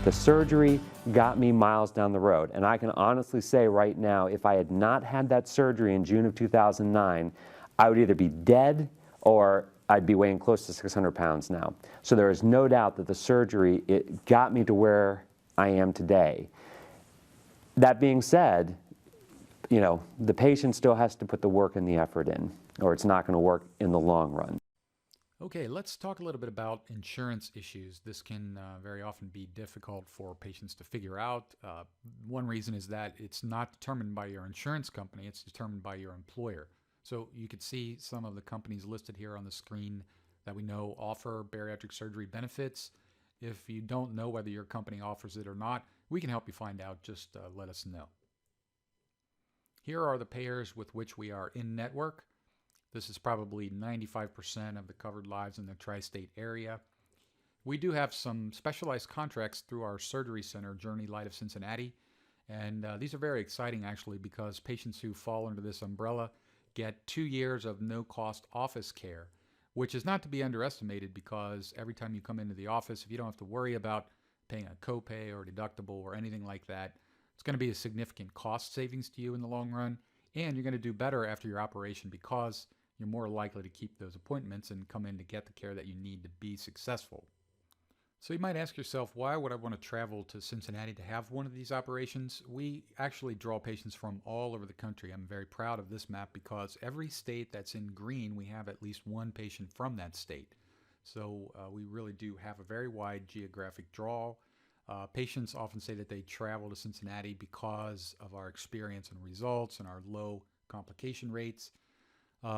The surgery got me miles down the road, and I can honestly say right now, if I had not had that surgery in June of 2009, I would either be dead or I'd be weighing close to 600 pounds now. So there is no doubt that the surgery, it got me to where I am today. That being said, the patient still has to put the work and the effort in, or it's not going to work in the long run. Okay, let's talk a little bit about insurance issues. This can very often be difficult for patients to figure out. One reason is that it's not determined by your insurance company, it's determined by your employer. So you could see some of the companies listed here on the screen that we know offer bariatric surgery benefits. If you don't know whether your company offers it or not, we can help you find out. Just let us know. Here are the payers with which we are in network. This is probably 95% of the covered lives in the tri-state area. We do have some specialized contracts through our surgery center, Journey Light of Cincinnati. And these are very exciting actually, because patients who fall under this umbrella get 2 years of no-cost office care, which is not to be underestimated, because every time you come into the office, if you don't have to worry about paying a copay or deductible or anything like that, it's going to be a significant cost savings to you in the long run. And you're going to do better after your operation, because you're more likely to keep those appointments and come in to get the care that you need to be successful. So you might ask yourself, why would I want to travel to Cincinnati to have one of these operations? We actually draw patients from all over the country. I'm very proud of this map, because every state that's in green, we have at least one patient from that state. So we really do have a very wide geographic draw. Patients often say that they travel to Cincinnati because of our experience and results and our low complication rates.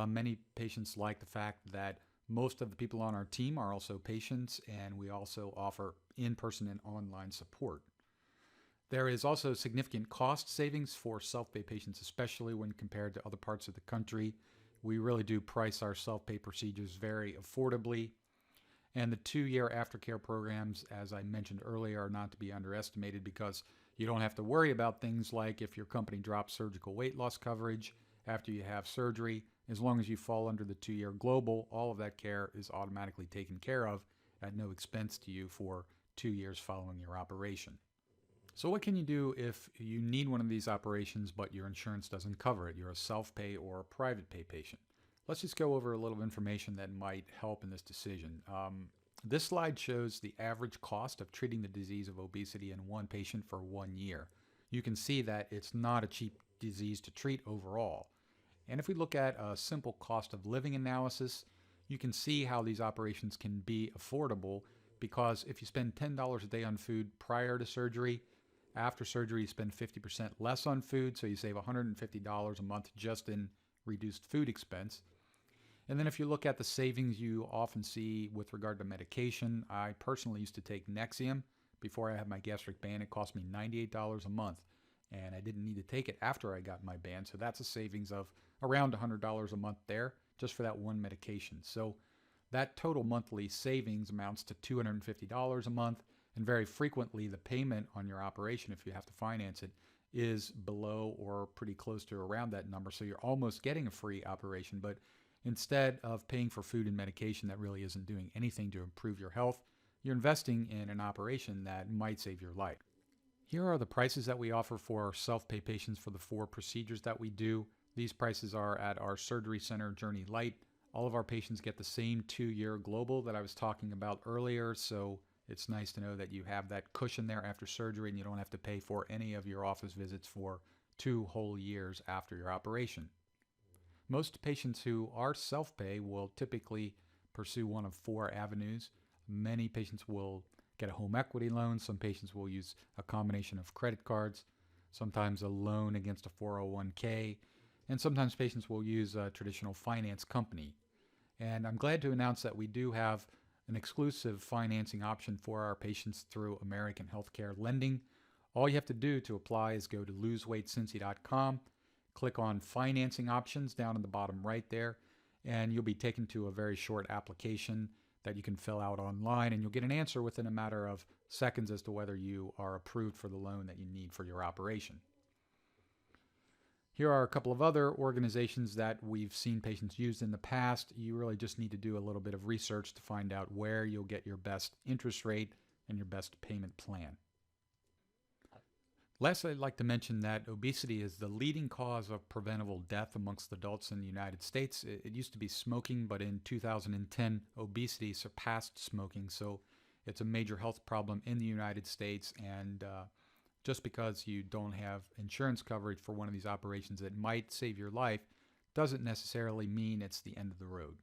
Many patients like the fact that most of the people on our team are also patients, and we also offer in-person and online support. There is also significant cost savings for self-pay patients, especially when compared to other parts of the country. We really do price our self-pay procedures very affordably. And the 2-year aftercare programs, as I mentioned earlier, are not to be underestimated, because you don't have to worry about things like if your company drops surgical weight loss coverage after you have surgery. As long as you fall under the 2-year global, all of that care is automatically taken care of at no expense to you for 2 years following your operation. So what can you do if you need one of these operations but your insurance doesn't cover it? You're a self-pay or a private pay patient. Let's just go over a little information that might help in this decision. This slide shows the average cost of treating the disease of obesity in one patient for 1 year. You can see that it's not a cheap disease to treat overall. And if we look at a simple cost of living analysis, you can see how these operations can be affordable, because if you spend $10 a day on food prior to surgery, after surgery you spend 50% less on food, so you save $150 a month just in reduced food expense. And then if you look at the savings you often see with regard to medication, I personally used to take Nexium before I had my gastric band. It cost me $98 a month, and I didn't need to take it after I got my band, so that's a savings of around $100 a month there just for that one medication. So that total monthly savings amounts to $250 a month, and very frequently the payment on your operation, if you have to finance it, is below or pretty close to around that number. So you're almost getting a free operation, but instead of paying for food and medication that really isn't doing anything to improve your health, you're investing in an operation that might save your life. Here are the prices that we offer for our self-pay patients for the 4 procedures that we do. These prices are at our surgery center, Journey Light. All of our patients get the same 2-year global that I was talking about earlier, so it's nice to know that you have that cushion there after surgery and you don't have to pay for any of your office visits for 2 whole years after your operation. Most patients who are self-pay will typically pursue one of 4 avenues. Many patients will get a home equity loan. Some patients will use a combination of credit cards, sometimes a loan against a 401k, and sometimes patients will use a traditional finance company. And I'm glad to announce that we do have an exclusive financing option for our patients through American Healthcare Lending. All you have to do to apply is go to loseweightcincy.com, click on financing options down in the bottom right there, and you'll be taken to a very short application that you can fill out online, and you'll get an answer within a matter of seconds as to whether you are approved for the loan that you need for your operation. Here are a couple of other organizations that we've seen patients use in the past. You really just need to do a little bit of research to find out where you'll get your best interest rate and your best payment plan. Lastly, I'd like to mention that obesity is the leading cause of preventable death amongst adults in the United States. It used to be smoking, but in 2010, obesity surpassed smoking. So it's a major health problem in the United States. And just because you don't have insurance coverage for one of these operations that might save your life doesn't necessarily mean it's the end of the road.